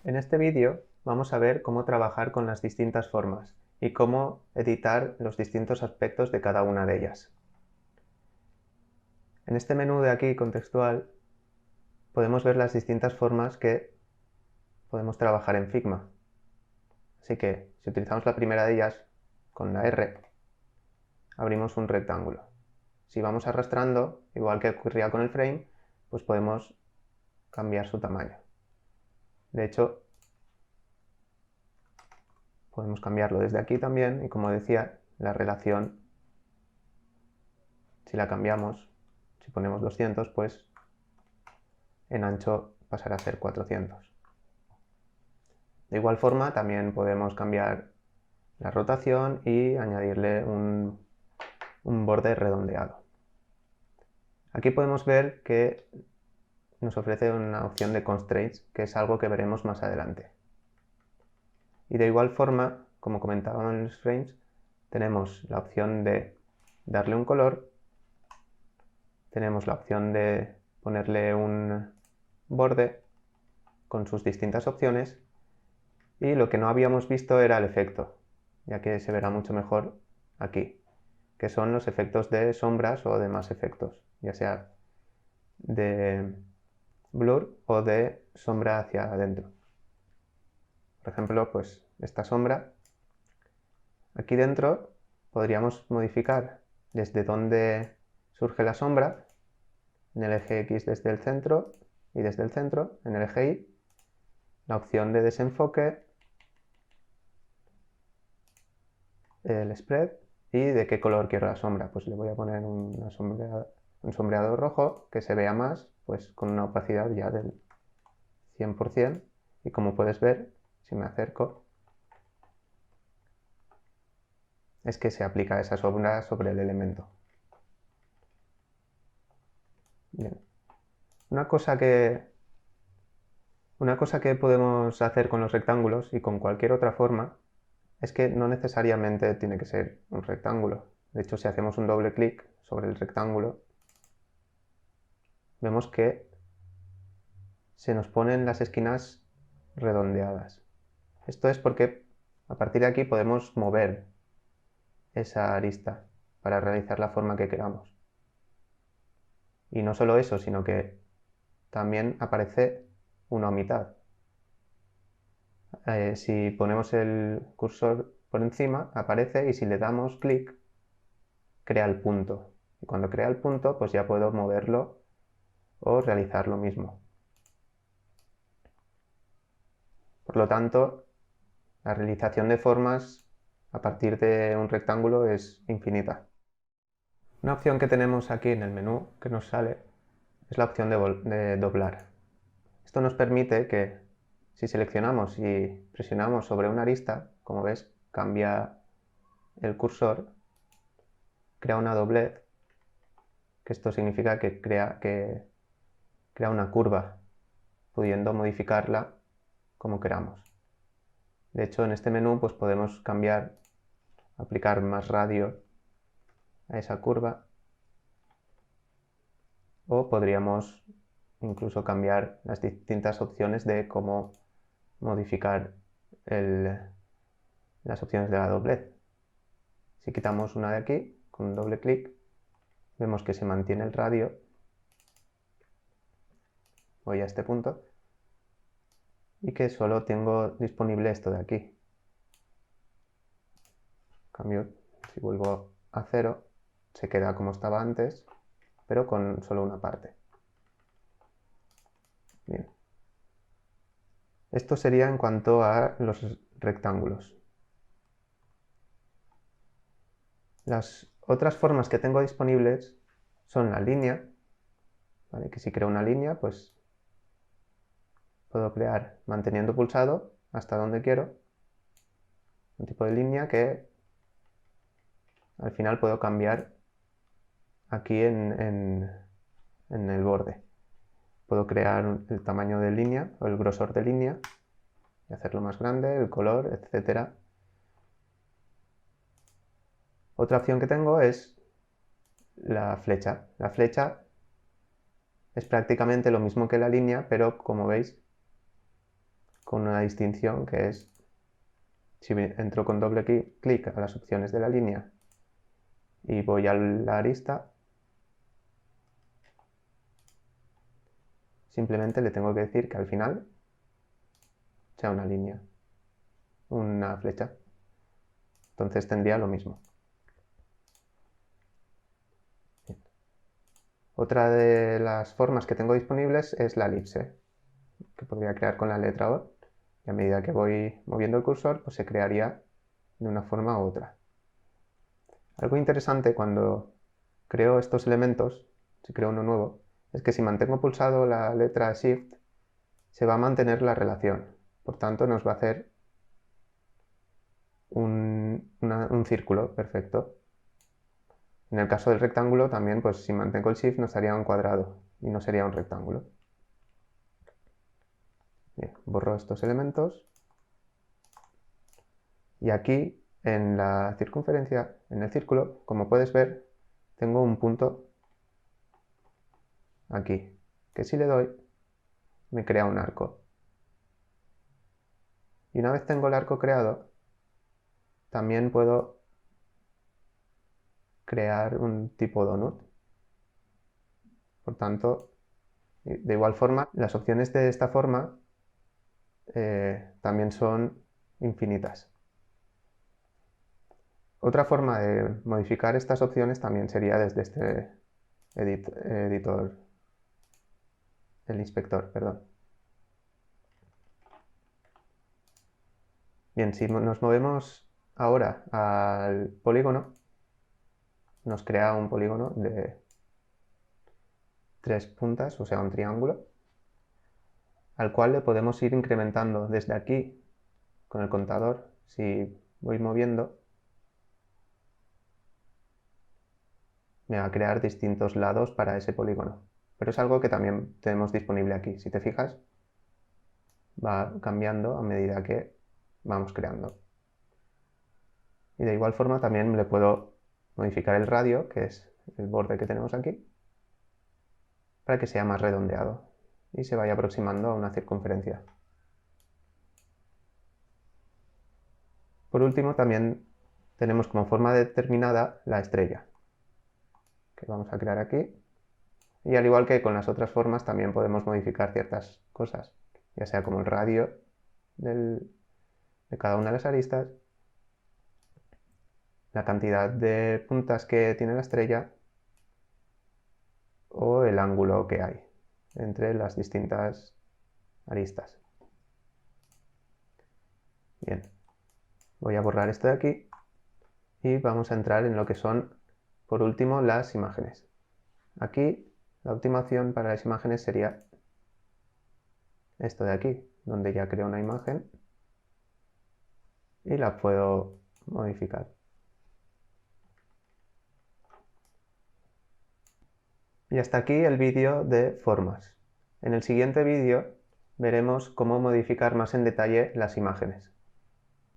En este vídeo vamos a ver cómo trabajar con las distintas formas y cómo editar los distintos aspectos de cada una de ellas. En este menú de aquí, contextual, podemos ver las distintas formas que podemos trabajar en Figma. Así que, si utilizamos la primera de ellas, con la R, abrimos un rectángulo. Si vamos arrastrando, igual que ocurría con el frame, pues podemos cambiar su tamaño. De hecho, podemos cambiarlo desde aquí también y, como decía, la relación, si la cambiamos, si ponemos 200, pues en ancho pasará a ser 400. De igual forma, también podemos cambiar la rotación y añadirle un borde redondeado. Aquí podemos ver que nos ofrece una opción de constraints, que es algo que veremos más adelante. Y de igual forma, como comentaba en los frames, tenemos la opción de darle un color, tenemos la opción de ponerle un borde con sus distintas opciones, y lo que no habíamos visto era el efecto, ya que se verá mucho mejor aquí, que son los efectos de sombras o de más efectos, ya sea de blur o de sombra hacia adentro. Por ejemplo, pues esta sombra, aquí dentro podríamos modificar desde dónde surge la sombra, en el eje X desde el centro y desde el centro, en el eje Y, la opción de desenfoque, el spread y de qué color quiero la sombra. Pues le voy a poner un sombreado rojo que se vea más, pues con una opacidad ya del 100%, y como puedes ver, si me acerco, es que se aplica esa sombra sobre el elemento. Bien. Una cosa que podemos hacer con los rectángulos y con cualquier otra forma es que no necesariamente tiene que ser un rectángulo. De hecho, si hacemos un doble clic sobre el rectángulo, vemos que se nos ponen las esquinas redondeadas. Esto es porque a partir de aquí podemos mover esa arista para realizar la forma que queramos. Y no solo eso, sino que también aparece una mitad. Si ponemos el cursor por encima, aparece, y si le damos clic, crea el punto. Y cuando crea el punto, pues ya puedo moverlo o realizar lo mismo. Por lo tanto, la realización de formas a partir de un rectángulo es infinita. Una opción que tenemos aquí en el menú que nos sale es la opción de doblar. Esto nos permite que, si seleccionamos y presionamos sobre una arista, como ves, cambia el cursor, crea una doblez, que esto significa que crea una curva, pudiendo modificarla como queramos. De hecho, en este menú pues podemos cambiar, aplicar más radio a esa curva, o podríamos incluso cambiar las distintas opciones de cómo modificar las opciones de la doblez. Si quitamos una de aquí, con un doble clic, vemos que se mantiene el radio. Voy a este punto y que solo tengo disponible esto de aquí. Cambio, si vuelvo a 0, se queda como estaba antes, pero con solo una parte. Bien. Esto sería en cuanto a los rectángulos. Las otras formas que tengo disponibles son la línea, ¿vale? Que si creo una línea, pues puedo crear manteniendo pulsado hasta donde quiero un tipo de línea que al final puedo cambiar aquí en el borde. Puedo crear el tamaño de línea o el grosor de línea y hacerlo más grande, el color, etc. Otra opción que tengo es la flecha. La flecha es prácticamente lo mismo que la línea, pero como veis con una distinción que es, si entro con doble clic a las opciones de la línea y voy a la arista, simplemente le tengo que decir que al final sea una línea, una flecha. Entonces tendría lo mismo. Bien. Otra de las formas que tengo disponibles es la elipse, que podría crear con la letra O, y a medida que voy moviendo el cursor, pues se crearía de una forma u otra. Algo interesante cuando creo estos elementos, si creo uno nuevo, es que si mantengo pulsado la letra Shift, se va a mantener la relación. Por tanto, nos va a hacer un círculo perfecto. En el caso del rectángulo también, pues si mantengo el Shift nos haría un cuadrado y no sería un rectángulo. Bien, borro estos elementos. Y aquí, en la circunferencia, en el círculo, como puedes ver, tengo un punto aquí, que si le doy, me crea un arco. Y una vez tengo el arco creado, también puedo crear un tipo donut. Por tanto, de igual forma, las opciones de esta forma también son infinitas. Otra forma de modificar estas opciones también sería desde este editor, el inspector, perdón. Bien, si nos movemos ahora al polígono, nos crea un polígono de 3 puntas, o sea, un triángulo, al cual le podemos ir incrementando desde aquí con el contador. Si voy moviendo, me va a crear distintos lados para ese polígono. Pero es algo que también tenemos disponible aquí. Si te fijas, va cambiando a medida que vamos creando. Y de igual forma también le puedo modificar el radio, que es el borde que tenemos aquí, para que sea más redondeado y se vaya aproximando a una circunferencia. Por último, también tenemos como forma determinada la estrella, que vamos a crear aquí. Y al igual que con las otras formas, también podemos modificar ciertas cosas, ya sea como el radio de cada una de las aristas, la cantidad de puntas que tiene la estrella o el ángulo que hay entre las distintas aristas. Bien, voy a borrar esto de aquí y vamos a entrar en lo que son, por último, las imágenes. Aquí la última opción para las imágenes sería esto de aquí, donde ya creo una imagen y la puedo modificar. Y hasta aquí el vídeo de formas. En el siguiente vídeo veremos cómo modificar más en detalle las imágenes.